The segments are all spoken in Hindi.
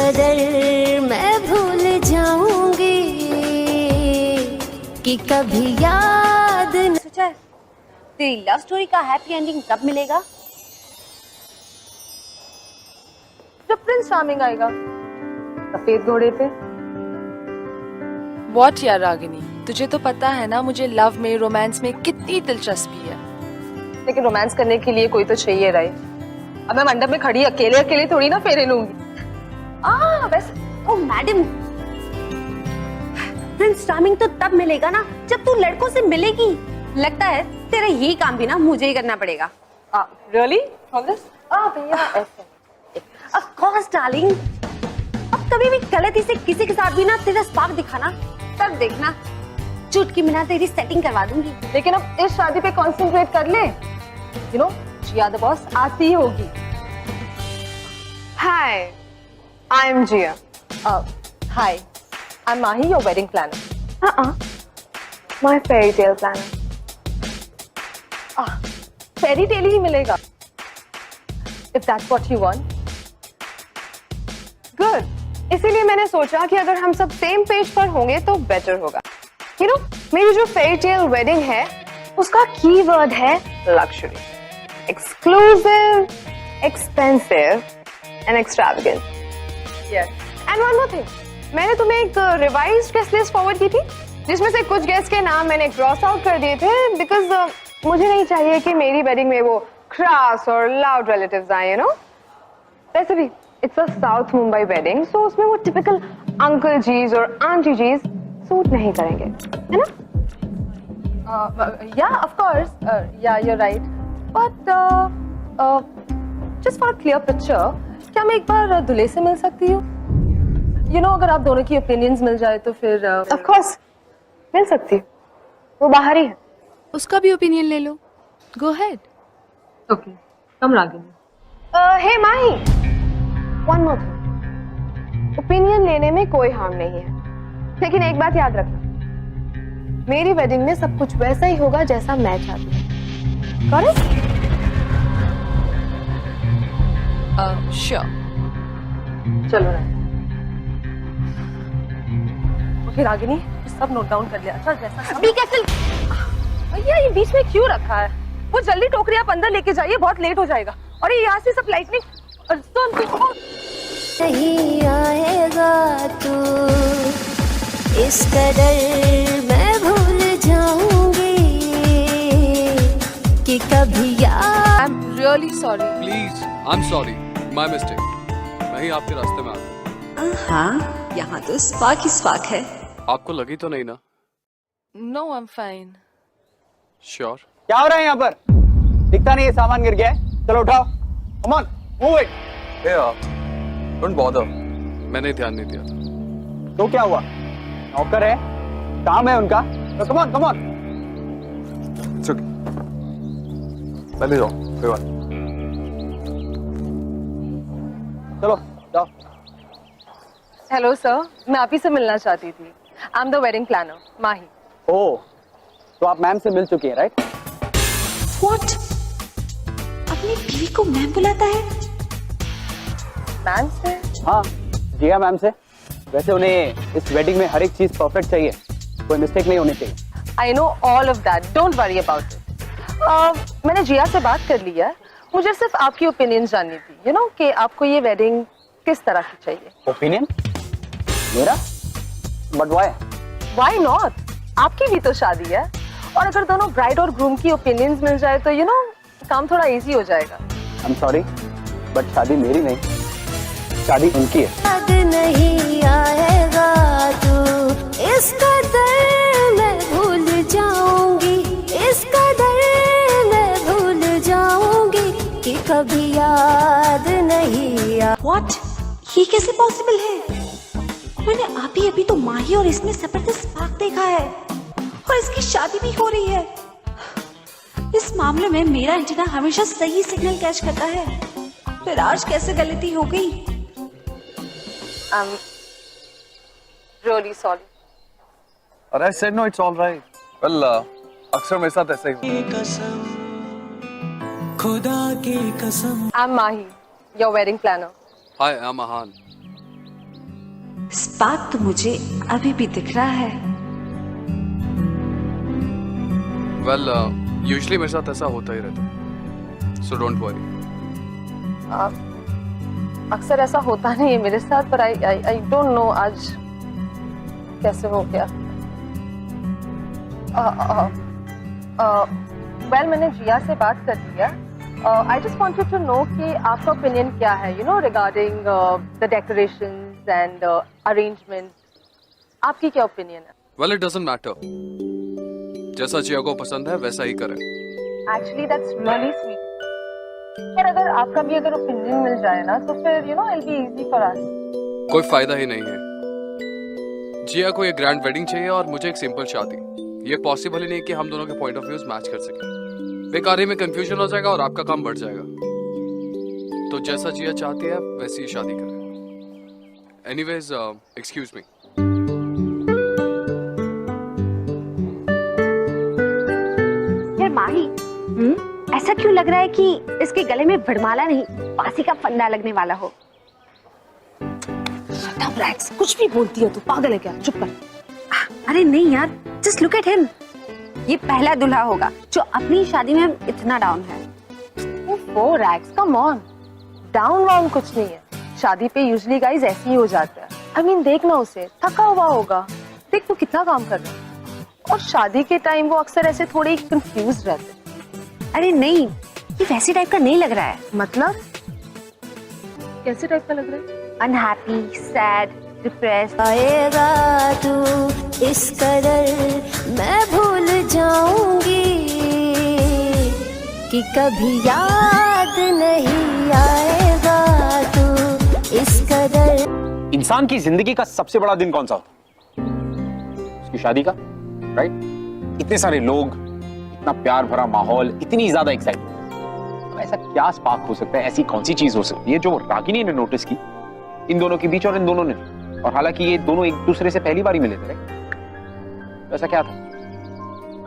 कदर मैं भूल जाऊंगी कि कभी याद न। सोचा है तेरी लव स्टोरी का हैप्पी एंडिंग कब मिलेगा? जब प्रिंस चार्मिंग आएगा सफेद घोड़े पे। What यार रागिनी, तुझे तो पता है ना मुझे लव में रोमांस में कितनी दिलचस्पी है। लेकिन रोमांस करने के लिए कोई तो चाहिए राय। अब मैं मंडप में खड़ी अकेले अकेले थोड़ी ना फेरे लूंगी। वैसे ओ मैडम, प्रिंस चार्मिंग तो तब मिलेगा ना जब तू लड़कों से मिलेगी। लगता है तेरा यही काम भी ना मुझे ही करना पड़ेगा। Really on this? भैया ऐसे ऑफ कोर्स डार्लिंग। अब कभी भी गलती से किसी के साथ भी ना तेरा स्पार्क दिखाना, तब देखना चुटकी में ना तेरी सेटिंग करवा दूंगी। लेकिन अब इस शादी पे कंसंट्रेट कर ले। You know Jiya the boss आती ही होगी। Hi, I am Jiya. Hi, I am Mahi, your wedding planner. My fairy tale planner. Fairy tale ही मिलेगा if that's what you want. Good, इसीलिए मैंने सोचा कि अगर हम सब सेम पेज पर होंगे तो बेटर होगा। यू नो मेरी जो फेरी टेल वेडिंग है उसका कीवर्ड है luxury, exclusive, expensive and extravagant. And one more thing, मैंने तुम्हें एक रिवाइज्ड गेस्ट लिस्ट फॉरवर्ड की थी जिसमें से कुछ गेस्ट के नाम मैंने क्रॉस आउट कर दिए थे बिकॉज मुझे नहीं चाहिए कि मेरी वेडिंग में वो क्रास और लाउड रिलेटिव्स आए, यू नो। वैसे भी it's a south Mumbai wedding, so उसमें वो टिपिकल अंकल जीज और आंटी जीज सूट नहीं करेंगे, है ना? Yeah of course, yeah you are right, but just for a clear picture, क्या मैं एक बार दूल्हे से मिल सकती हूँ? यू नो अगर आप दोनों की ओपिनियंस मिल जाए तो फिर ऑफ कोर्स मिल सकती है, वो बाहर ही है। उसका भी ओपिनियन ले लो, गो अहेड। ओके, कम रागिनी। हे माही, वन मोर थिंग, ओपिनियन लेने में कोई हार्म नहीं है, लेकिन एक बात याद रखना, मेरी वेडिंग में सब कुछ वैसा ही होगा जैसा मैं चाहती हूँ। करेक्ट? श्योर। चलो ना। ओके रागिनी, सब नोट डाउन कर लिया। अच्छा जैसा बी केयरफुल। भैया ये बीच में क्यों रखा है? वो जल्दी टोकरी आप अंदर लेके जाइए, बहुत लेट हो जाएगा। और ये यहाँ से सब लाइटनिंग नहीं आएगा तू, इस कदर मैं भूल जाऊंगी कि कभी याद। I am really sorry. Please, I am sorry, my mistake. मैं ही आपके रास्ते में आ गया। हाँ, यहाँ तो स्पार्क ही स्पार्क है। आपको लगी तो नहीं ना? No, I am fine. Sure? क्या हो रहा है यहाँ पर? दिखता नहीं है सामान गिर गया है। चलो उठाओ, come on, move it. Don't bother, मैंने ध्यान नहीं दिया। तो क्या हुआ? नौकर है, काम है उनका, तो कम ऑन कम ऑन। पहले जाओ, कोई बात। चलो जाओ। हेलो सर, मैं आप ही से मिलना चाहती थी। I am the wedding planner Mahi. Oh, तो आप मैम से मिल चुकी हैं, राइट? What? अपनी बीवी को मैम बुलाता है? मैम से? हाँ, जिया मैम से। वैसे उन्हें इस वेडिंग में हर एक चीज परफेक्ट चाहिए, कोई मिस्टेक नहीं होनी चाहिए। I know all of that, don't worry about it. मैंने जिया से बात कर ली है, मुझे सिर्फ आपकी ओपिनियन जाननी थी, यू नो कि आपको ये वेडिंग किस तरह की चाहिए। ओपिनियन? मेरा? But why? Why not? आपकी भी तो शादी है, और अगर दोनों ब्राइड और ग्रूम की ओपिनियंस मिल जाए तो यू नो काम थोड़ा इजी हो जाएगा। आई एम सॉरी, बट शादी मेरी नहीं, शादी उनकी है। याद नहीं आएगा तू, इस कदर मैं भूल जाऊंगी, इस कदर मैं भूल जाऊंगी कि कभी याद नहीं आ। What? ये कैसे पॉसिबल है? मैंने अभी अभी तो माही और इसमें जबरदस्त स्पार्क देखा है, और इसकी शादी भी हो रही है। इस मामले में मेरा एंटीना हमेशा सही सिग्नल कैच करता है, फिर आज कैसे गलती हो गई? I'm really sorry. अरे I said no, it's all right. Well, अक्सर मेरे साथ ऐसा ही होता है। I'm Mahi, your wedding planner. Hi, I'm Ahan. Spark तो मुझे अभी भी दिख रहा है। वेल यूजुअली मेरे साथ ऐसा होता ही रहता, सो डोंट वरी। अक्सर ऐसा होता नहीं है मेरे साथ, पर आई डोंट नो आज कैसे हो गया। वेल मैंने जिया से बात कर लिया। I just wanted to know कि आपका ओपिनियन क्या है, you know, regarding the decorations and arrangements. आपकी क्या ओपिनियन है? वेल इट डजंट मैटर, जैसा जिया को पसंद है वैसा ही करें। Actually that's really sweet. पर अगर आपका भी अगर ओपिनियन मिल जाए ना तो फिर you know it will be easy for us. कोई फायदा ही नहीं है। जिया को ये ग्रैंड वेडिंग चाहिए और मुझे एक सिंपल शादी। ये पॉसिबल ही नहीं कि हम दोनों के पॉइंट ऑफ व्यूज मैच कर सके। बेकारी में कंफ्यूजन हो जाएगा और आपका काम बढ़ जाएगा। तो जैसा जिया चाहती है वैसी ही शादी करें। Anyways excuse me. यार माही, ऐसा क्यों लग रहा है कि इसके गले में वरमाला नहीं फांसी का फंदा लगने वाला हो? कुछ भी बोलती है तू, पागल है क्या? चुप कर। अरे नहीं यार, जस्ट लुक एट हिम। ये पहला दूल्हा होगा जो अपनी शादी में इतना डाउन है। ओह रैक्स, कम ऑन, डाउन वाउन कुछ नहीं है। शादी पे यूजुअली गाइस ऐसे ही हो जाता है। आई मीन देखना, उसे थका हुआ होगा, देख तू कितना काम कर रहा है। और शादी के टाइम वो अक्सर ऐसे थोड़े कंफ्यूज रहते हैं। अरे नहीं, ये वैसे टाइप का नहीं लग रहा है। मतलब कैसे टाइप का लग रहा है? Unhappy, sad, depressed. आएगा तू इस कदर मैं भूल जाऊंगी कि कभी याद नहीं आएगा तू इस कदर। इंसान की जिंदगी का सबसे बड़ा दिन कौन सा होता है? उसकी शादी का, राइट? इतने सारे लोग, इतना प्यार भरा माहौल, इतनी ज्यादा एक्साइटमेंट। ऐसा क्या स्पार्क हो सकता है, ऐसी कौन सी चीज हो सकती है जो रागिनी ने नोटिस की इन दोनों के बीच और इन दोनों ने? और हालांकि ये दोनों एक दूसरे से पहली बार ही मिले थे, तो ऐसा क्या था?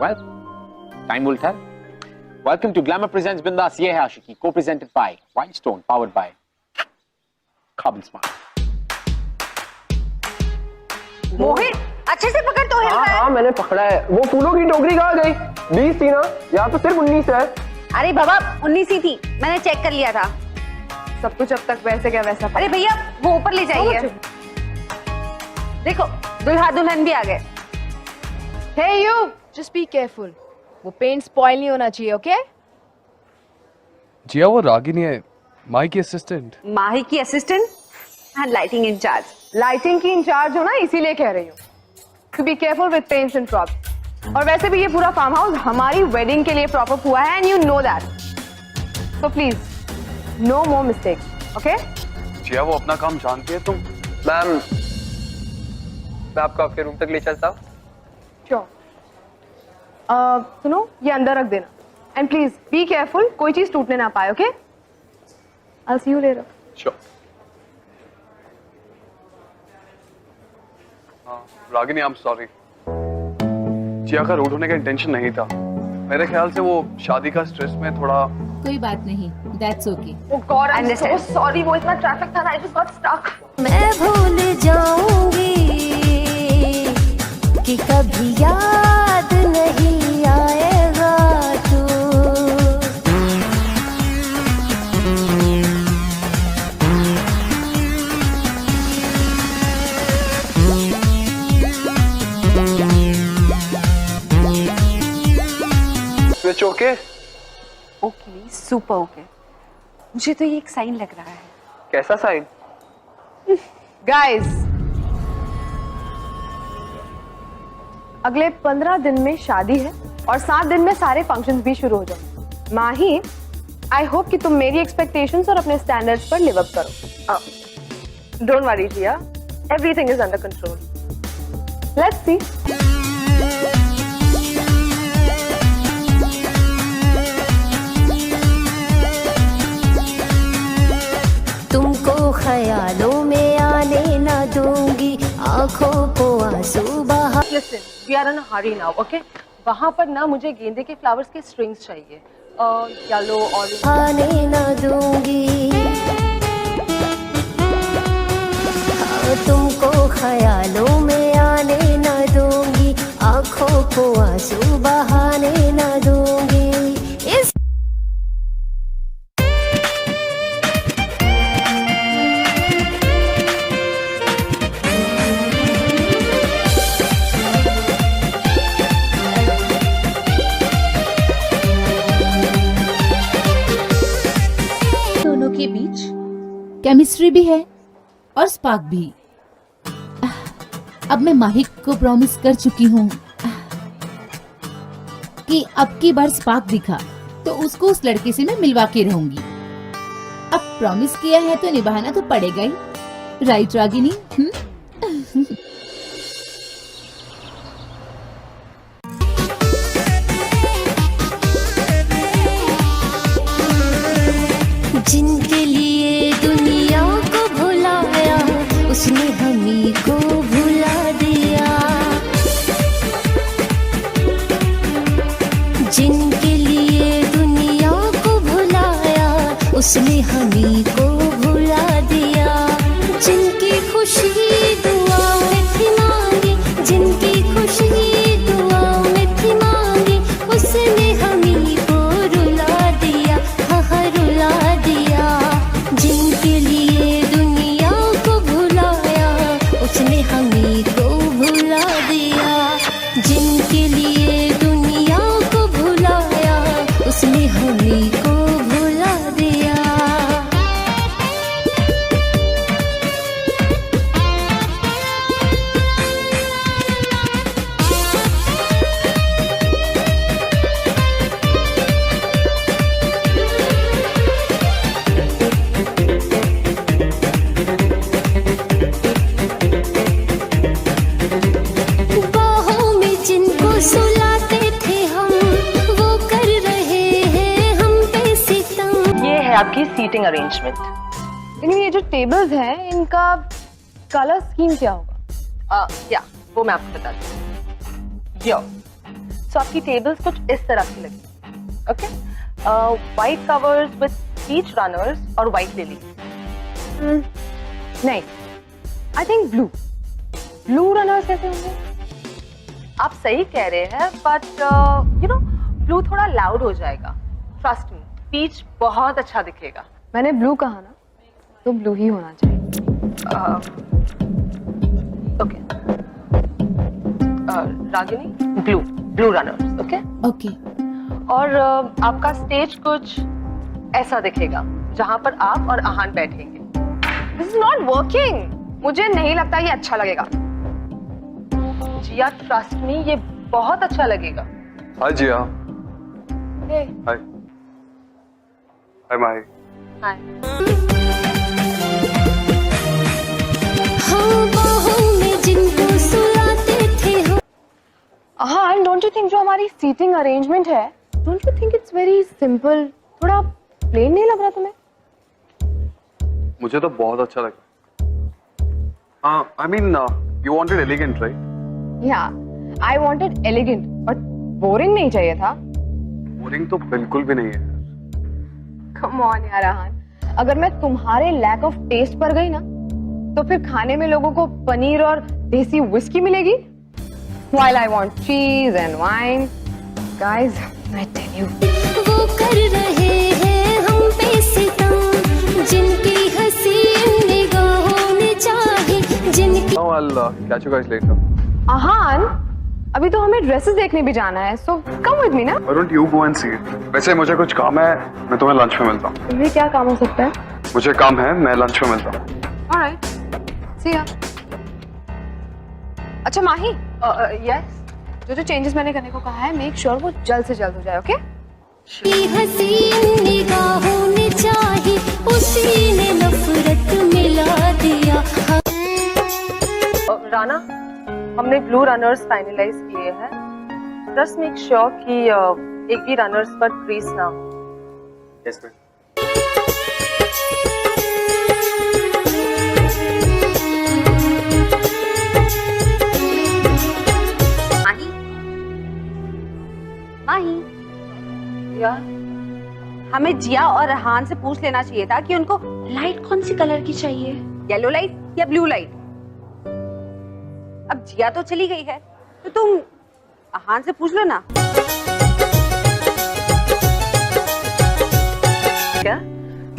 Well, time will tell. Welcome to Glamour presents Bindass Yeh Hai Aashiqui, co presented by Wild Stone, powered by Carbon Smart. Mohit, अच्छे से पकड़ तो। हाँ मैंने पकड़ा है। वो फूलों की टोकरी कहाँ गई? 20 थी ना, यहाँ तो सिर्फ 19 है। अरे बाबा, 19 ही थी, मैंने चेक कर लिया था। सब कुछ अब तक वैसे क्या वैसा। अरे भैया, वो ऊपर ले जाइए। देखो, दुल्हा दुल्हन भी आ गए। Hey you, just be careful. वो पेंट स्पॉइल नहीं होना चाहिए, ओके? जिया वो रागिनी है, माही की असिस्टेंट। माही की assistant and lighting incharge. Lighting की इंचार्ज हो ना, इसीलिए कह रही हूँ to be careful with paints and props. और वैसे भी ये पूरा फार्म हाउस हमारी वेडिंग के लिए प्रॉपर हुआ है, and you know that. So please no more mistakes, okay? Jiya वो अपना काम जानती है। तुम मैम, मैं आपको आपके रूम तक ले चलता हूँ। श्योर। सुनो, ये अंदर रख देना, एंड प्लीज बी केयरफुल, कोई चीज टूटने ना पाए, okay? I see you later. Sure. Ragini, I am sorry. Jiya का रूड होने का इंटेंशन नहीं था। मेरे ख्याल से वो शादी का स्ट्रेस में थोड़ा। कोई बात नहीं, that's okay. Oh God, I'm so sorry, वो इतना ट्रैफिक था ना, I just got stuck. मैं भूल जाऊंगी कि कभी याद नहीं आएगा तू। Switch okay? Okay, super okay. मुझे तो ये एक साइन लग रहा है। कैसा साइन? गाइस, अगले 15 दिन में शादी है और 7 दिन में सारे फंक्शंस भी शुरू हो जाए। माही, आई होप कि तुम मेरी एक्सपेक्टेशंस और अपने स्टैंडर्ड्स पर लिव अप करो। Don't worry Jiya, everything is under control. Let's see. तुमको ख्यालों में आने ना दूंगी, आंखों को आंसू बहा। Listen, we are in a hurry now, okay? वहाँ पर ना मुझे गेंदे के फ्लावर्स के स्ट्रिंग्स चाहिए, येलो ऑरेंज। आने ना दूंगी, तुमको को आंसू बहाने न दूंगी इस दोनों के बीच केमिस्ट्री भी है और स्पार्क भी। अब मैं माही को प्रॉमिस कर चुकी हूँ कि अब की बार स्पार्क दिखा तो उसको उस लड़के से मैं मिलवा के रहूंगी। अब प्रॉमिस किया है तो निभाना तो पड़ेगा ही, राइट रागिनी? जिनके लिए दुनिया को भुलाया उसने हमी को भुला दिया। जिनके लिए दुनिया को भुलाया उसने हमी को भुला दिया। जिनकी खुशी दुआओं में थी मांगी, जिनकी खुशी दुआओं में थी मांगी, उसने हमी को रुला दिया, हाँ रुला दिया। जिनके लिए दुनिया को भुलाया उसने हमी को भुला दिया। जिनके लिए दुनिया को भुलाया उसने हमी को भुला दिया। बाहों में जिनको सुलाते थे हम वो कर रहे हैं हम पे सितम। ये है आपकी सीटिंग अरेंजमेंट। लेकिन ये जो टेबल्स हैं इनका कलर स्कीम क्या होगा? या वो मैं आपको बताती हूँ। यो सो आपकी टेबल्स कुछ इस तरह की लगी। Okay, white covers with peach runners और वाइट लिली। नहीं, आई थिंक ब्लू रनर्स कैसे होंगे? आप सही कह रहे हैं, बट यू नो ब्लू थोड़ा लाउड हो जाएगा। ट्रस्ट मी, पीच बहुत अच्छा दिखेगा। मैंने ब्लू कहा ना, तो ब्लू ही होना चाहिए। Okay, Ragini blue runners. Okay okay. और आपका स्टेज कुछ ऐसा दिखेगा जहां पर आप और आहान बैठेंगे। This is not working. मुझे नहीं लगता ये अच्छा लगेगा। जिया ट्रस्ट मी, ये बहुत अच्छा लगेगा। हाय जिया। हे हाय। हाय माही। हाय। हाँ बाहों में जिनको सुलाते थे हम। हाँ, डोंट यू थिंक जो हमारी सीटिंग अरेंजमेंट है, don't you think it's very simple? थोड़ा प्लेन नहीं लग रहा तुम्हें? मुझे तो बहुत अच्छा लगा। हाँ, I mean you wanted elegant right? Yeah I wanted elegant, but boring नहीं चाहिए था। बोरिंग तो बिल्कुल भी नहीं है। कम ऑन यार आहान, अगर मैं तुम्हारे लैक ऑफ टेस्ट पर गई ना, तो फिर खाने में लोगों को पनीर और देसी विस्की मिलेगी, while I want cheese and wine. Guys, I tell you. वो कर रहे हैं हम पे सितम, जिनकी हंसी निगाहों में चाहे, जिनकी No, I'll catch you guys later. आहान, अभी तो हमें ड्रेसेस देखने भी जाना है, so come with me ना। Why don't you go and see it? वैसे मुझे कुछ काम है, मैं तुम्हें लंच में मिलता हूँ। तुम्हें क्या काम हो सकता है? मुझे काम है, मैं लंच में मिलता हूँ। Alright, see ya. अच्छा माही, yes, जो चेंजेस मैंने करने को कहा है, मेक श्योर वो जल्द से जल्द हो जाए, ओके? हंसी निगाहों में चाहे, उसी ने नफरत मिला दिया। राना, हमने ब्लू रनर्स फाइनलाइज किए हैं। जस्ट मेक श्योर कि एक भी रनर्स पर क्रीज ना हो। Yes, ma'am. माही, यार हमें जिया और रहान से पूछ लेना चाहिए था कि उनको लाइट कौन सी कलर की चाहिए, येलो लाइट या ब्लू लाइट। अब जिया तो चली गई है, तो तुम आहान से पूछ लो ना। क्या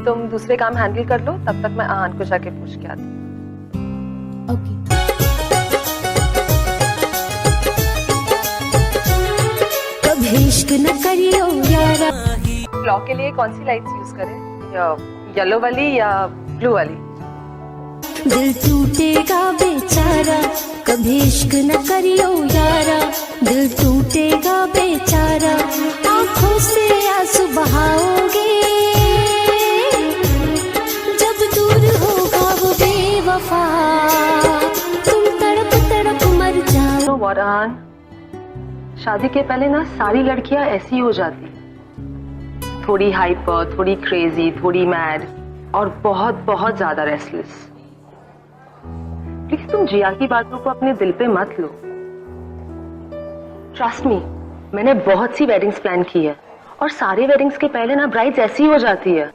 तुम दूसरे काम हैंडल कर लो, तब तक मैं आहान को जाके पूछ के आती हूँ। ओके। कभी इश्क न करियो यारा। क्लॉक के लिए कौन सी लाइट्स यूज करें, या येलो वाली या ब्लू वाली? दिल टूटेगा बेचारा, कभी इश्क न करियो यारा। दिल टूटेगा बेचारा, आंखों से आंसू बहाओगे। जब दूर होगा वो बेवफा, तुम तड़प तड़प मर जाओ। तो वरदान, शादी के पहले ना सारी लड़कियां ऐसी हो जाती हैं, थोड़ी हाइपर, थोड़ी क्रेजी, थोड़ी मैड और बहुत बहुत ज्यादा रेस्टलेस। प्लीज तुम जिया की बातों को अपने दिल पे मत लो। ट्रस्ट मी, मैंने बहुत सी वेडिंग्स प्लान की है और सारे वेडिंग्स के पहले ना ब्राइड्स ऐसी हो जाती है।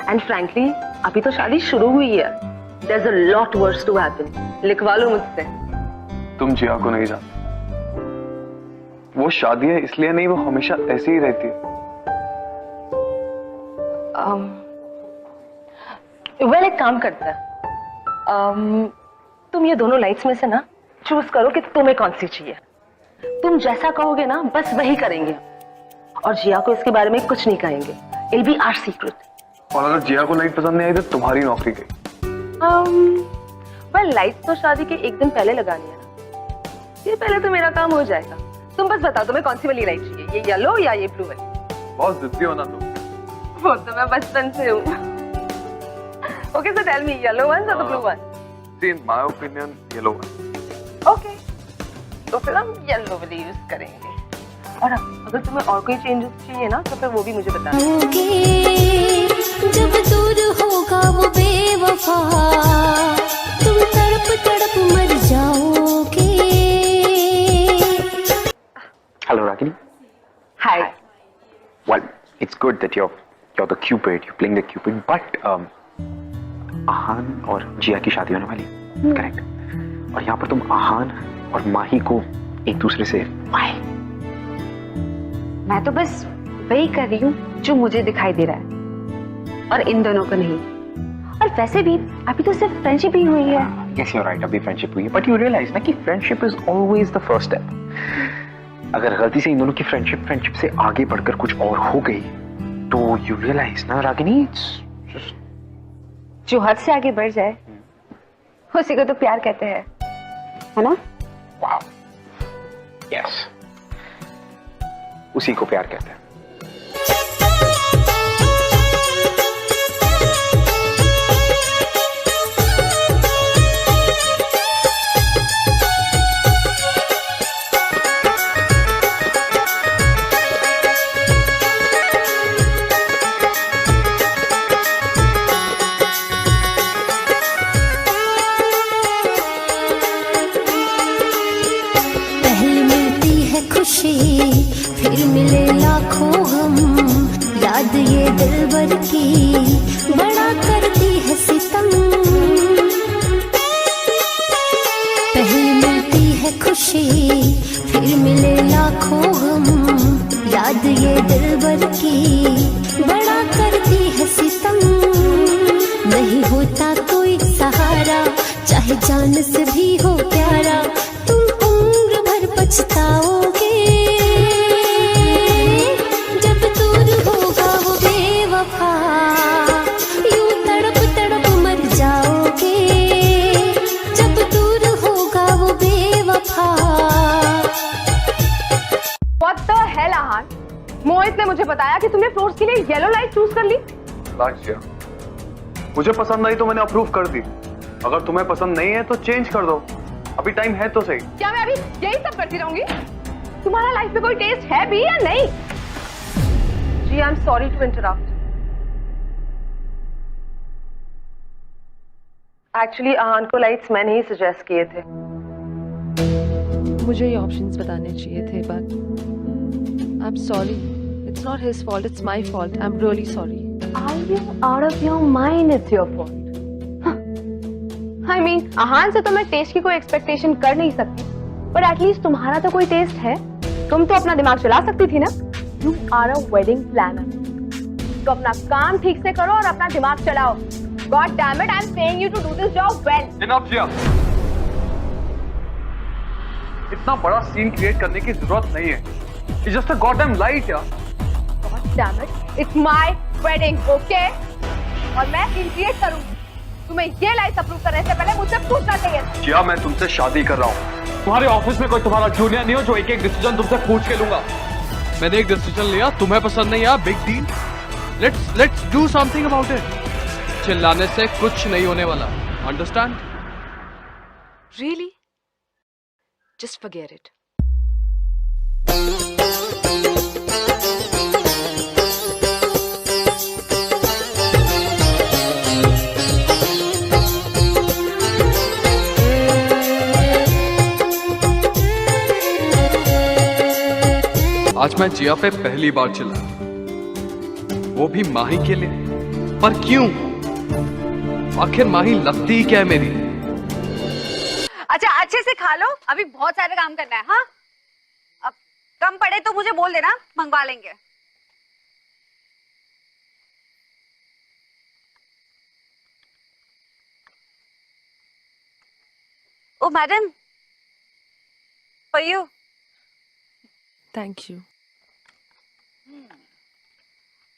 एंड फ्रैंकली अभी तो शादी शुरू हुई है। There's a lot worse to happen. लिखवा लो मुझसे। तुम जिया को नहीं जानते। वो शादी है इसलिए नहीं, वो हमेशा ऐसी ही रहती है। वेल एक काम करता है, तुम ये दोनों लाइट्स में से ना चूज करो कि तुम्हें कौन सी चाहिए। तुम जैसा कहोगे ना बस वही करेंगे, और जिया को इसके बारे में कुछ नहीं कहेंगे। It'll be our secret. और अगर जिया को लाइट पसंद नहीं आई तो तुम्हारी नौकरी गई। वेल लाइट्स तो शादी के एक दिन पहले लगानी है ना, ये पहले तो मेरा काम हो जाएगा। तुम बस बताओ तुम्हें कौन सी वाली लाइट चाहिए, ये येलो या ये ब्लू वाली? बहुत जिद्दी हो ना तुम। वो तो मैं बचपन से हूँ। Okay so tell me, yellow one और the blue one? In my opinion yellow one. Okay, तो फिर हम येलो वाली यूज करेंगे। और अगर तुम्हें और कोई चेंजेस चाहिए ना तो फिर वो भी मुझे बताना। होगे जब दूर होगा वो बेवफा, तुम तड़प तड़प मर जाओगे। Hello, Ragini. Hi. Well, it's good that you're the Cupid. You're playing the Cupid, but आहान और जिया की शादी होने वाली है, करेक्ट? और यहाँ पर तुम आहान और माही को एक दूसरे से why? मैं तो बस वही कर रही हूँ जो मुझे दिखाई दे रहा है, और इन दोनों को नहीं। और वैसे भी अभी तो सिर्फ फ्रेंडशिप ही हुई है। Yes, you're right. अभी फ्रेंडशिप हुई है, but you realize ना कि friendship is always the first step. अगर गलती से इन दोनों की फ्रेंडशिप से आगे बढ़कर कुछ और हो गई तो यू रियलाइज ना रागिनी, इट्स जो हद से आगे बढ़ जाए उसी को तो प्यार कहते हैं, है ना? वाओ, यस, उसी को प्यार कहते हैं। पहले मिलती है खुशी, फिर मिले लाखों गम। याद ये दिलबर की बड़ा करती है सितम। पहले मिलती है खुशी, फिर मिले लाखों गम। याद ये दिलबर की बड़ा करती है सितम। नहीं होता कोई सहारा, चाहे जान से भी हो प्यारा, तुम उम्र भर पछताओगे। जब दूर होगा वो बेवफा, यूं तड़प तड़प मर जाओगे। जब दूर होगा वो बेवफा। What the hell, आहान? मोहित ने मुझे बताया कि तुमने फ्लोर्स के लिए येलो लाइट चूज कर ली। जिया, मुझे पसंद आई तो मैंने अप्रूव कर दी। अगर तुम्हें पसंद नहीं है तो चेंज कर दो, अभी टाइम है तो सही। क्या मैं अभी यही सब करती रहूंगी? तुम्हारा लाइफ में कोई टेस्ट है भी या नहीं? जी, I am sorry to interrupt. Actually Aahan को लाइट्स मैंने ही सजेस्ट किए थे। मुझे ये ऑप्शंस बताने चाहिए थे, but I am sorry, it's not his fault, it's my fault. I am really sorry. Are you out of your mind? It's your fault. I mean, आहान से तो मैं टेस्ट की कोई एक्सपेक्टेशन कर नहीं सकती, पर एटलीस्ट तुम्हारा तो कोई टेस्ट है। तुम तो अपना दिमाग चला सकती थी ना। You are a wedding planner, तो अपना काम ठीक से करो और अपना दिमाग चलाओ। God damn it, I am paying you to do this job well. Enough Jiya, इतना बड़ा सीन क्रिएट करने की जरूरत नहीं है। It's just a goddamn light यार। God damn it, it's my wedding, okay? और मैं सीन क्रिएट करूंगी। तुम्हें ये लाइट अप्रूव करने से पहले मुझसे पूछना चाहिए। जिया, मैं तुमसे शादी कर रहा हूँ। तुम्हारे ऑफिस में कोई तुम्हारा जूनियर नहीं हो जो एक एक डिसीजन तुमसे पूछ के लूंगा। मैंने एक डिसीजन लिया, तुम्हें पसंद नहीं आया, big deal. Let's do something about it. चिल्लाने से कुछ नहीं होने वाला, understand? Really? Just forget it. आज मैं जिया पे पहली बार चिल्ला, वो भी माही के लिए। पर क्यों? आखिर माही लगती ही क्या है मेरी? अच्छा अच्छे से खा लो, अभी बहुत सारे काम करना है। हाँ, अब कम पड़े तो मुझे बोल देना, मंगवा लेंगे। Oh madam, for you. Thank you.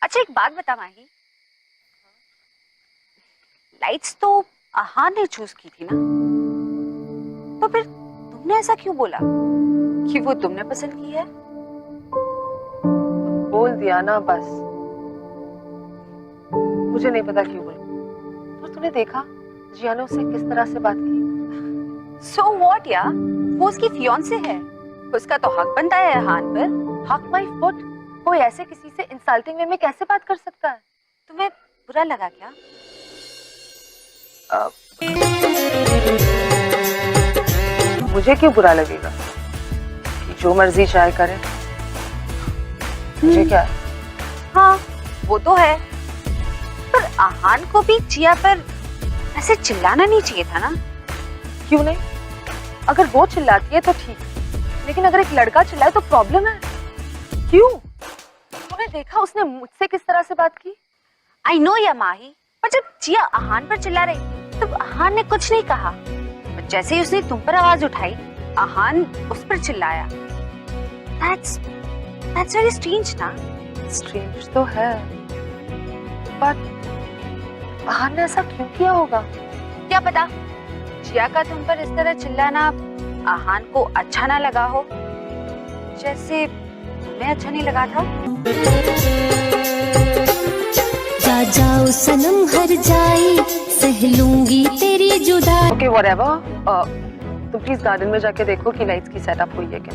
अच्छा एक बात बता माही, लाइट्स तो आहान ने चूज की थी ना, तो फिर तुमने ऐसा क्यों बोला कि वो तुमने पसंद की है? बोल दिया ना बस। मुझे नहीं पता क्यों बोला। और तूने देखा जिया ने उससे किस तरह से बात की? सो व्हाट यार, वो उसकी फियांसे है, उसका तो हक बनता है आहान पर। हक माई फुट, कोई ऐसे किसी से इंसल्टिंग वे में कैसे बात कर सकता है? तुम्हें बुरा लगा क्या? मुझे क्यों बुरा लगेगा? कि जो मर्जी चाहे करे, मुझे क्या है? हाँ वो तो है, पर आहान को भी जिया पर ऐसे चिल्लाना नहीं चाहिए था ना? क्यों नहीं? अगर वो चिल्लाती है तो ठीक, लेकिन अगर एक लड़का चिल्लाए तो प्रॉब्लम है। क्यों? तूने देखा उसने मुझसे किस तरह से बात की? आई नो या माही, पर जब जिया आहान पर चिल्ला रही थी तब आहान ने कुछ नहीं कहा, पर जैसे ही उसने तुम पर आवाज उठाई आहान उस पर चिल्लाया। That's very strange ना? स्ट्रेंज तो है, बट आहान ने ऐसा क्यों किया होगा? क्या पता, जिया का तुम पर इस तरह चिल्लाना आहान को अच्छा ना लगा हो, जैसे तुम्हें अच्छा नहीं लगा था। जा जाओ सनम हर जाई, सह लूंगी तेरी जुदाई। ओके व्हाटएवर, तुम प्लीज गार्डन में जाके देखो कि लाइट्स की सेटअप हुई है क्या।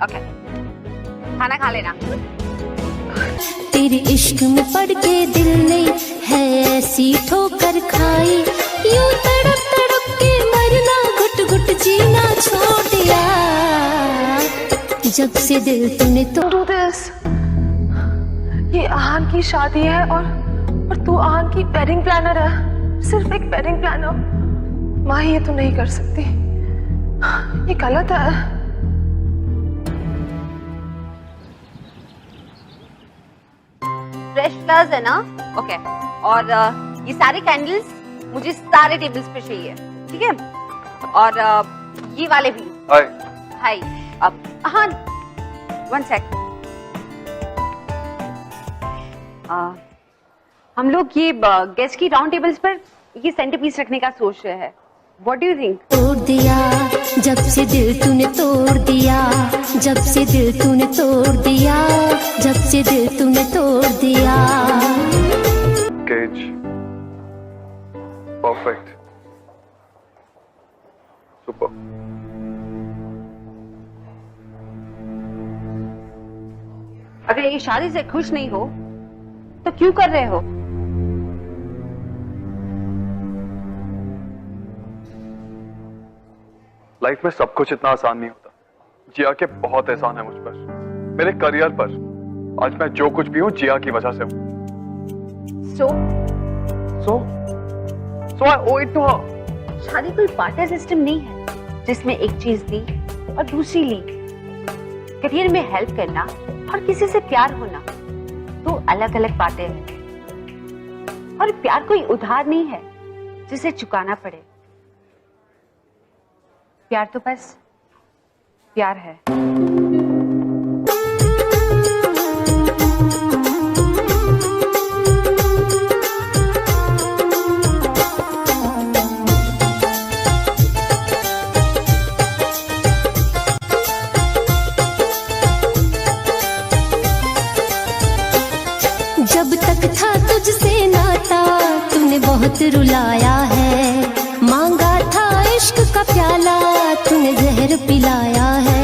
ओके, खाना खा लेना। तेरे इश्क में पड़ के दिल ने है ऐसी ठोकर खाई, यूं तड़प तड़प के मरना, घुट घुट जीना छोड़ दिया, जब से दिल तूने तो। डू दिस, ये आहान की शादी है और तू आहान की वेडिंग प्लानर है। सिर्फ एक वेडिंग प्लानर। माही ये तो नहीं कर सकती, ये गलत है। फ्रेश फ्लावर्स है ना? ओके, और ये सारे कैंडल्स मुझे सारे टेबल्स पे चाहिए, ठीक है? और ये वाले भी। हाय। हाय। अब हाँ, वन सेक। हम लोग ये गेस्ट की राउंड टेबल्स पर ये सेंटरपीस रखने का सोच रहे हैं। What do you think? तोड़ दिया, जब से दिल तूने तोड़ दिया, जब से दिल तूने तोड़ दिया, जब से दिल तूने तोड़ दिया। केज परफेक्ट, सुपर। अगर ये शादी से खुश नहीं हो तो क्यों कर रहे हो? लाइफ में सब कुछ इतना आसान नहीं होता। जिया के बहुत एहसान है मुझ पर, मेरे करियर पर। आज मैं जो कुछ भी हूँ जिया की वजह से हूँ। सो So I owe it to her. शादी कोई पार्टी सिस्टम नहीं है जिसमें एक चीज दी और दूसरी ली। करियर में हेल्प करना और किसी से प्यार होना दो अलग अलग बातें हैं। और प्यार कोई उधार नहीं है जिसे चुकाना पड़े। प्यार तो बस प्यार है। जब तक था तुझसे नाता तूने बहुत रुलाया है, मांगा था इश्क का प्याला तूने जहर पिलाया है।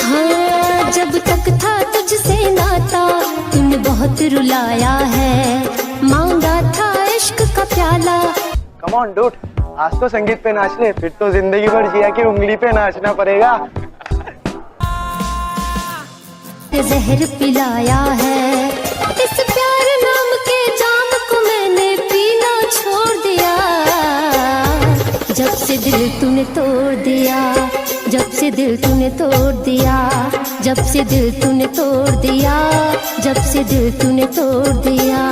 हाँ, जब तक था तुझसे नाता तूने बहुत रुलाया है, मांगा था इश्क का प्याला। कम ऑन डूड, आज तो संगीत पे नाच ले, फिर तो जिंदगी भर जिया की उंगली पे नाचना पड़ेगा। जहर पिलाया है, इस प्यार नाम के जाम को मैंने पीना छोड़ दिया। जब से दिल तूने तोड़ दिया, जब से दिल तूने तोड़ दिया, जब से दिल तूने तोड़ दिया, जब से दिल तूने तोड़ दिया।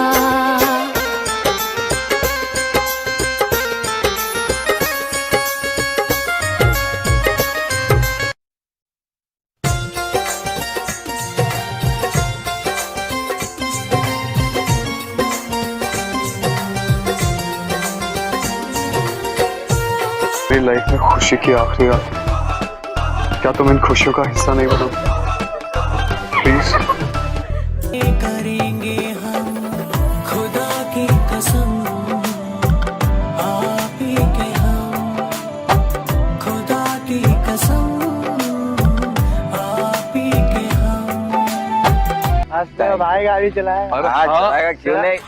मेरी लाइफ में खुशी की आखिरी रात, क्या तुम इन खुशियों का हिस्सा नहीं बनो प्लीज? करेंगे हम खुदा की कसम, आप ही के हम खुदा की कसम, आप ही के हम। आज तो भाई गाड़ी चलाए। अरे हाँ, चलाएगा, क्यों नहीं?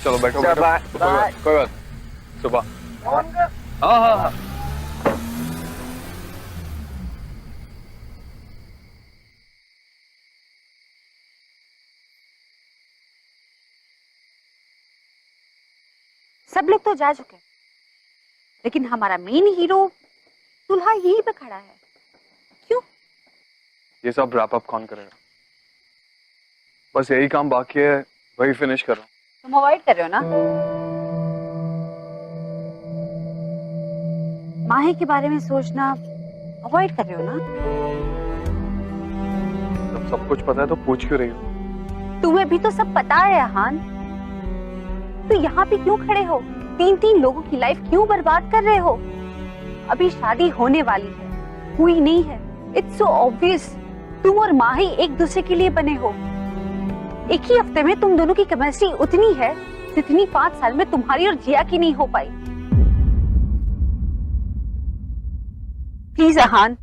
चलो बैठो चलो, बैठो, बाय। कोई बात सुबह। हाँ हाँ हाँ। सब लोग तो जा चुके हैं, लेकिन हमारा मेन हीरो दूल्हा यहीं पे खड़ा है। क्यों? ये सब रैप अप कौन करेगा? बस यही काम बाकी है, वही फिनिश कर रहा हूँ। तुम अवॉइड कर रहे हो ना? माही के बारे में सोचना अवॉइड कर रहे हो ना? जब सब कुछ पता है तो पूछ क्यों रही हो? तुम्हें भी तो सब पता है अहान, तो यहाँ पे क्यों खड़े हो? 3-3 लोगों की लाइफ क्यों बर्बाद कर रहे हो? अभी शादी होने वाली है, हुई नहीं है। इट्स सो ऑब्वियस, तुम और माही एक दूसरे के लिए बने हो। एक ही हफ्ते में तुम दोनों की केमिस्ट्री उतनी है जितनी 5 साल में तुम्हारी और जिया की नहीं हो पाई। प्लीज अहान,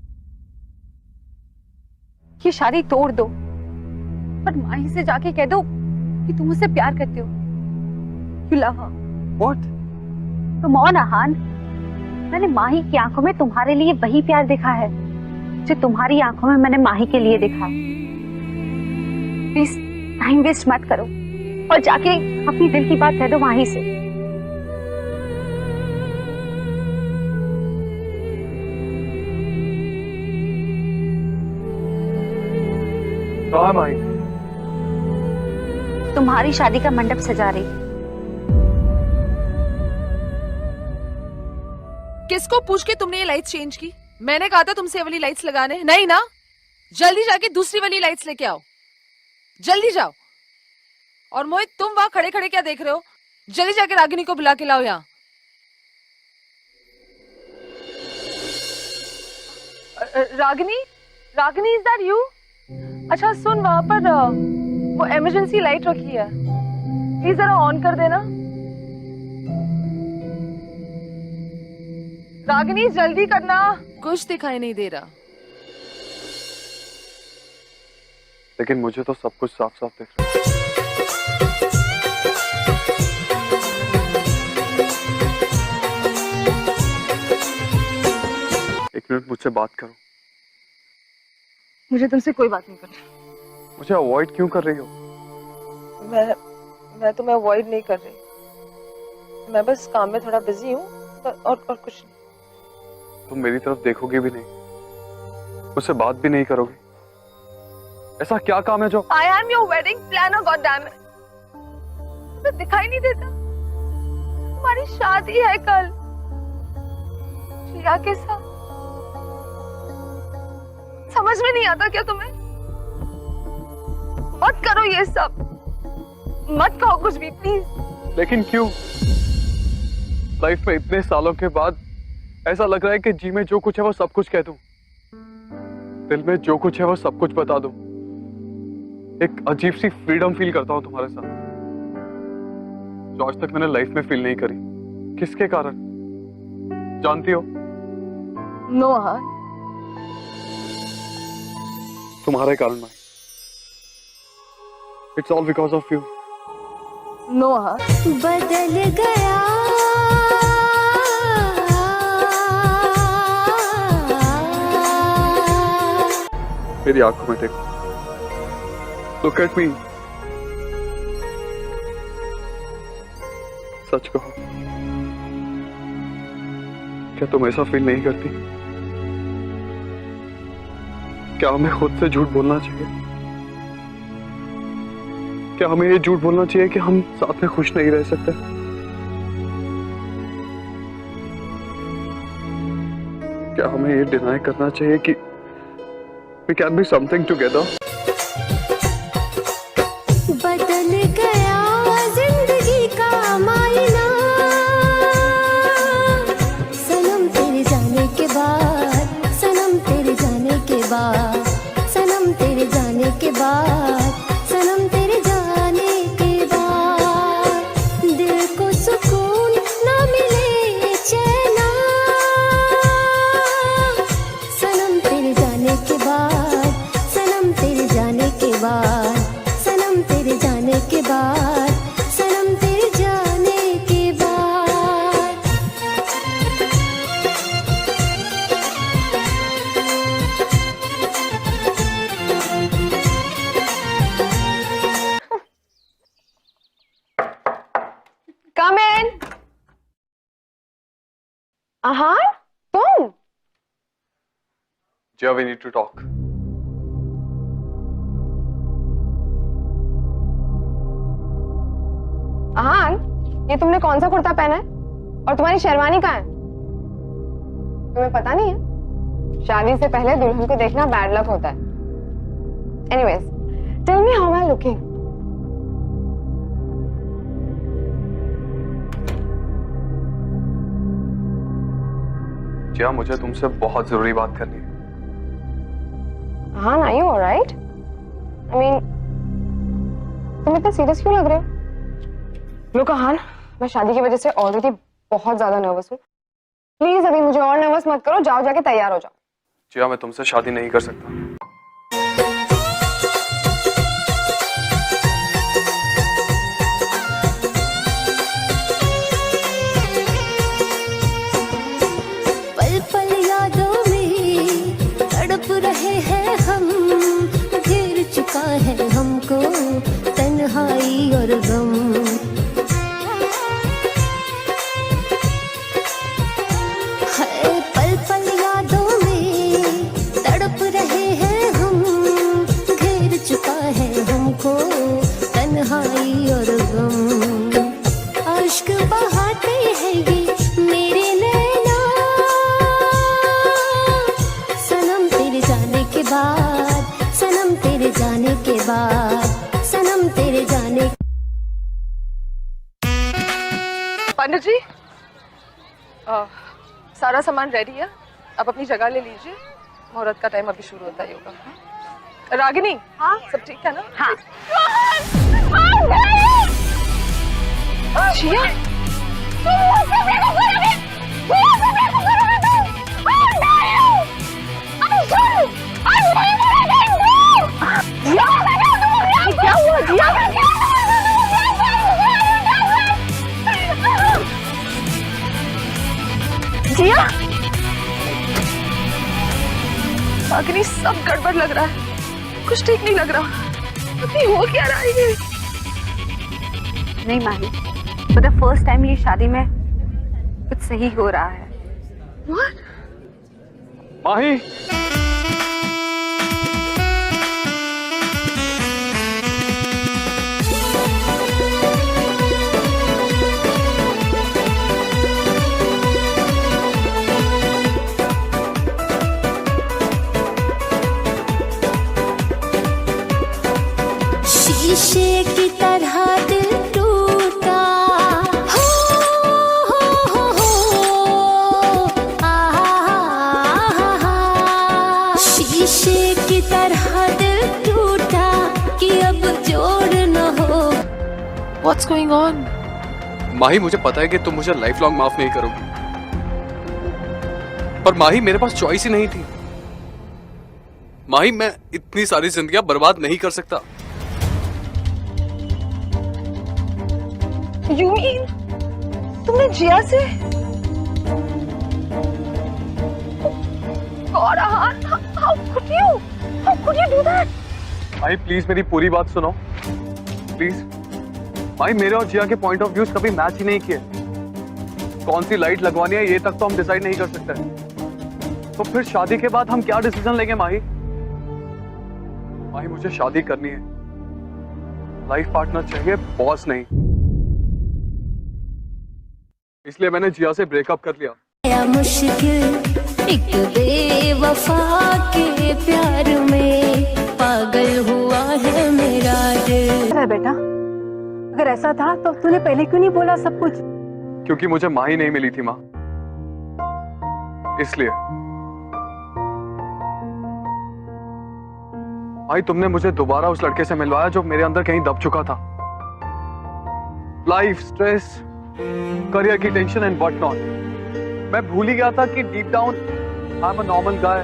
ये शादी तोड़ दो और माही से जाके कह दो कि तुम उससे प्यार करते हो। You love her. What? Come on, Ahaan, मैंने माही की आंखों में तुम्हारे लिए वही प्यार देखा है जो तुम्हारी आंखों में मैंने माही के लिए देखा। प्लीज टाइम वेस्ट मत करो और जाके अपनी दिल की बात कह दो माही से। कहाँ है माही? तुम्हारी शादी का मंडप सजा रही। किसको पूछ के तुमने ये लाइट्स चेंज की? मैंने कहा था तुमसे ये वाली लाइट्स लगाने, नहीं ना? जल्दी जाके दूसरी वाली लाइट्स लेके आओ, जल्दी जाओ। और मोहित, तुम वहां खड़े खड़े क्या देख रहे हो? जल्दी जाके रागिनी को बुला के लाओ यहाँ। Ragini, Ragini, is that you? अच्छा सुन, वहां पर वो इमरजेंसी लाइट रखी है, प्लीज जरा ऑन कर देना। रागिनी जल्दी करना, कुछ दिखाई नहीं दे रहा। लेकिन मुझे तो सब कुछ साफ साफ दिख रहा है। एक मिनट मुझसे बात करो। मुझे तुमसे कोई बात नहीं करनी। मुझे अवॉइड क्यों कर रही हो? मैं तुम्हें अवॉइड नहीं कर रही। मैं बस काम में थोड़ा बिजी हूँ और कुछ नहीं। तुम मेरी तरफ देखोगे भी नहीं, मुझसे बात भी नहीं करोगे? ऐसा क्या काम है जो? I am your wedding planner, god damn it. तुम्हें दिखाई नहीं देता? तुम्हारी शादी है कल जिया के साथ। समझ में नहीं आता क्या तुम्हें? मत करो ये सब, मत कहो कुछ भी प्लीज। लेकिन क्यों? लाइफ में इतने सालों के बाद ऐसा लग रहा है कि जी में जो कुछ है वो सब कुछ कह दूं, दिल में जो कुछ है वो सब कुछ बता दूं। एक अजीब सी फ्रीडम फील करता हूं तुम्हारे साथ, जो आज तक मैंने लाइफ में फील नहीं करी। किसके कारण जानती हो? नो हाँ, तुम्हारे कारण भाई। It's all because of you. No हाँ, बदल गया मेरी आंखों में देखो, लुक एट मी। सच कहो, क्या तुम ऐसा फील नहीं करती? क्या हमें खुद से झूठ बोलना चाहिए? क्या हमें ये झूठ बोलना चाहिए कि हम साथ में खुश नहीं रह सकते? क्या हमें ये डिनाई करना चाहिए कि we can be something together? बदल गया जिंदगी का मायना सनम तेरे जाने के बाद, सनम तेरे जाने के बाद, सनम तेरे जाने के बाद, सनम तेरे जाने के बाद दिल को सुकून न मिले चैना सनम तेरे जाने के बाद, सनम तेरे जाने के बाद, सनम तेरे जाने के बाद, सनम तेरे जाने के बाद। कम इन। आहान, तुम? Jia, we need to talk. आहान, ये तुमने कौन सा कुर्ता पहना है और तुम्हारी शेरवानी कहाँ है? तुम्हें पता नहीं है, शादी से पहले दुल्हन को देखना बैड लक होता है। Anyways, tell me how am I looking? Jiya, मुझे तुमसे बहुत जरूरी बात करनी है। Aahan, are you alright? I mean, तुम इतना सीरियस क्यों लग रहे हो? लुक आहान, मैं शादी की वजह से ऑलरेडी बहुत ज्यादा नर्वस हूँ। प्लीज अभी मुझे और नर्वस मत करो, जाओ जाके तैयार हो जाओ। जिया, मैं तुमसे शादी नहीं कर सकता। पल पल यादों में तड़प रहे हैं हम, घेर चुका है हमको तन्हाई और गम। है पल पल यादों में तड़प रहे हैं हम, घेर चुका है हमको तन्हाई और गम। अश्क बहाते हैं ये मेरे नैना सनम तेरे जाने के बाद, सनम तेरे जाने के बाद, सनम तेरे जाने। पंडित जी, सारा सामान रेडी है, अब अपनी जगह ले लीजिए। मुहूर्त का टाइम अभी शुरू होता ही होगा। रागिनी, हाँ सब ठीक है ना? हाँ। जिया, क्या हुआ जिया? जिया, रागिनी सब गड़बड़ लग रहा है, कुछ ठीक नहीं लग रहा। अभी हो क्या रहा है ये? नहीं माही, फॉर द फर्स्ट टाइम ये शादी में कुछ सही हो रहा है। माही, शीशे की तरह दिल टूटा हो, शीशे की तरह दिल टूटा कि अब जोड़ न हो। What's going on? माही, मुझे पता है कि तुम मुझे लाइफ लॉन्ग माफ नहीं करोगी, पर माही मेरे पास चॉइस ही नहीं थी। माही, मैं इतनी सारी जिंदगियां बर्बाद नहीं कर सकता। You mean तुमने जिया से? God, how could you? How could you do that? Mahi please मेरी पूरी बात सुनो प्लीज। माही, मेरे और जिया के पॉइंट ऑफ व्यूज कभी मैच ही नहीं किए। कौन सी लाइट लगवानी है ये तक तो हम डिसाइड नहीं कर सकते। तो फिर शादी के बाद हम क्या डिसीजन लेंगे माही? माही, मुझे शादी करनी है, लाइफ पार्टनर चाहिए, बॉस नहीं। इसलिए मैंने जिया से ब्रेकअप कर लिया। या मुश्किल एक बेवफा के प्यार में पागल हुआ है मेरा दिल। अरे बेटा, अगर ऐसा था तो तूने पहले क्यों नहीं बोला सब कुछ? क्योंकि मुझे माँ ही नहीं मिली थी माँ, इसलिए। भाई, तुमने मुझे दोबारा उस लड़के से मिलवाया जो मेरे अंदर कहीं दब चुका था। लाइफ, स्ट्रेस, करियर की टेंशन एंड व्हाट नॉट। मैं भूल ही गया था कि deep down I am a normal guy.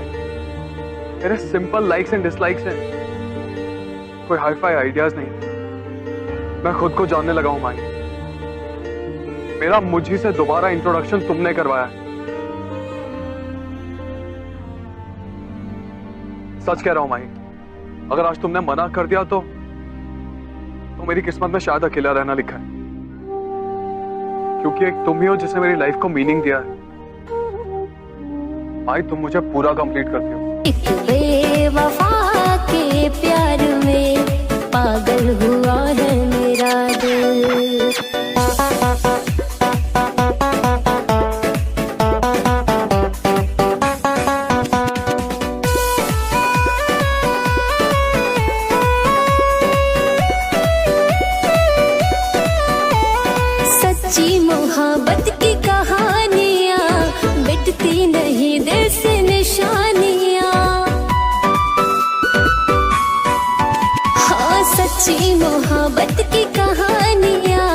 मेरे सिंपल लाइक्स एंड डिसलाइक्स हैं, कोई हाई फाई आइडियाज नहीं। मैं खुद को जानने लगा हूं माही। मेरा मुझी से दोबारा इंट्रोडक्शन तुमने करवाया। सच कह रहा हूं माही, अगर आज तुमने मना कर दिया तो मेरी किस्मत में शायद अकेला रहना लिखा है, क्योंकि एक तुम ही हो जिसने मेरी लाइफ को मीनिंग दिया है। भाई, तुम मुझे पूरा कंप्लीट करती हो। एक बेवफा के प्यार में पागल हुआ है मेरा दिल। सच्ची मोहब्बत की कहानियाँ मिटती नहीं दिल से निशानियाँ। हाँ, सच्ची मोहब्बत की कहानियाँ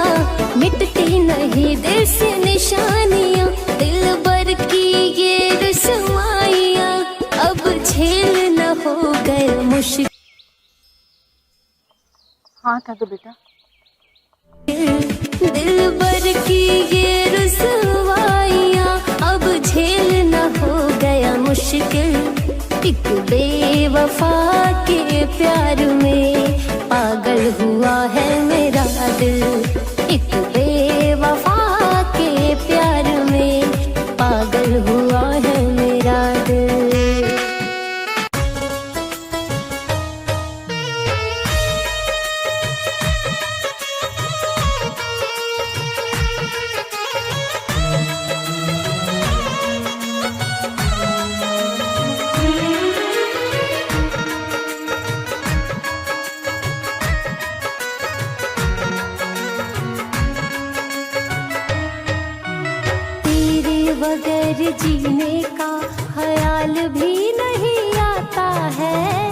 मिटती नहीं दिल से निशानियाँ। दिल भर की ये रुसवाइयाँ अब झेल न हो गए मुश्किल। हाँ था तो बेटा। दिल भर की ये रुसवाइयाँ अब झेल न हो गया मुश्किल। एक बेवफा के प्यार में पागल हुआ है मेरा दिल। एक बेवफा के प्यार में पागल हुआ है मेरा दिल। बगैर जीने का ख्याल भी नहीं आता है।